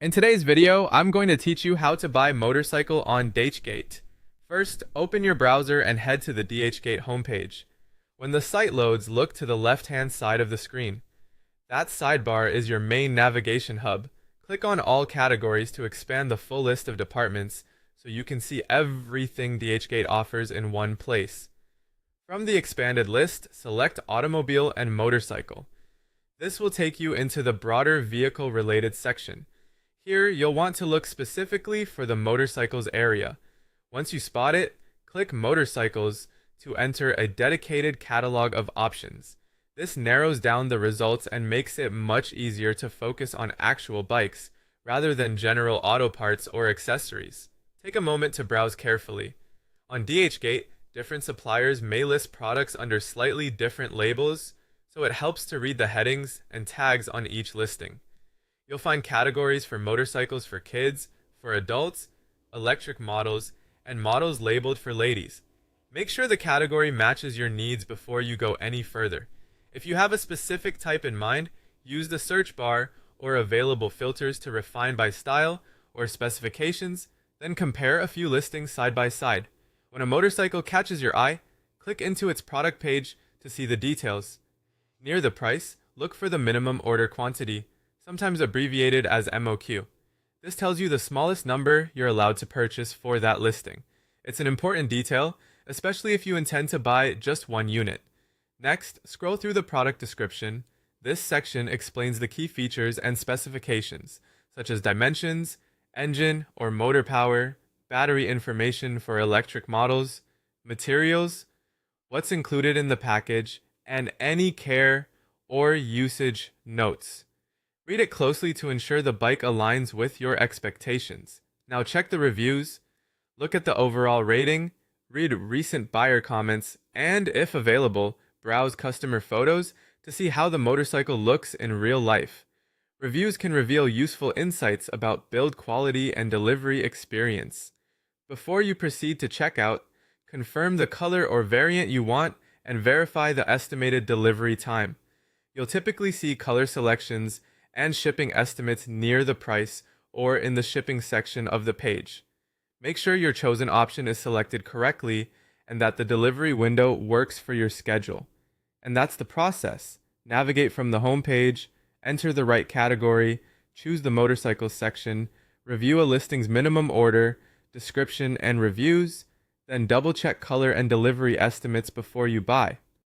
In today's video, I'm going to teach you how to buy motorcycle on Dhgate. First, open your browser and head to the Dhgate homepage. When the site loads, look to the left-hand side of the screen. That sidebar is your main navigation hub. Click on all categories to expand the full list of departments so you can see everything Dhgate offers in one place. From the expanded list, select Automobile and Motorcycle. This will take you into the broader vehicle-related section. Here, you'll want to look specifically for the motorcycles area. Once you spot it, click Motorcycles to enter a dedicated catalog of options. This narrows down the results and makes it much easier to focus on actual bikes rather than general auto parts or accessories. Take a moment to browse carefully. On Dhgate, different suppliers may list products under slightly different labels, so it helps to read the headings and tags on each listing. You'll find categories for motorcycles for kids, for adults, electric models, and models labeled for ladies. Make sure the category matches your needs before you go any further. If you have a specific type in mind, use the search bar or available filters to refine by style or specifications, then compare a few listings side by side. When a motorcycle catches your eye, click into its product page to see the details. Near the price, look for the minimum order quantity, sometimes abbreviated as MOQ. This tells you the smallest number you're allowed to purchase for that listing. It's an important detail, especially if you intend to buy just one unit. Next, scroll through the product description. This section explains the key features and specifications, such as dimensions, engine or motor power, battery information for electric models, materials, what's included in the package, and any care or usage notes. Read it closely to ensure the bike aligns with your expectations. Now check the reviews, look at the overall rating, read recent buyer comments, and if available, browse customer photos to see how the motorcycle looks in real life. Reviews can reveal useful insights about build quality and delivery experience. Before you proceed to checkout, confirm the color or variant you want and verify the estimated delivery time. You'll typically see color selections and shipping estimates near the price or in the shipping section of the page. Make sure your chosen option is selected correctly and that the delivery window works for your schedule. And that's the process. Navigate from the home page, enter the right category, choose the motorcycle section, review a listing's minimum order, description, and reviews, then double-check color and delivery estimates before you buy.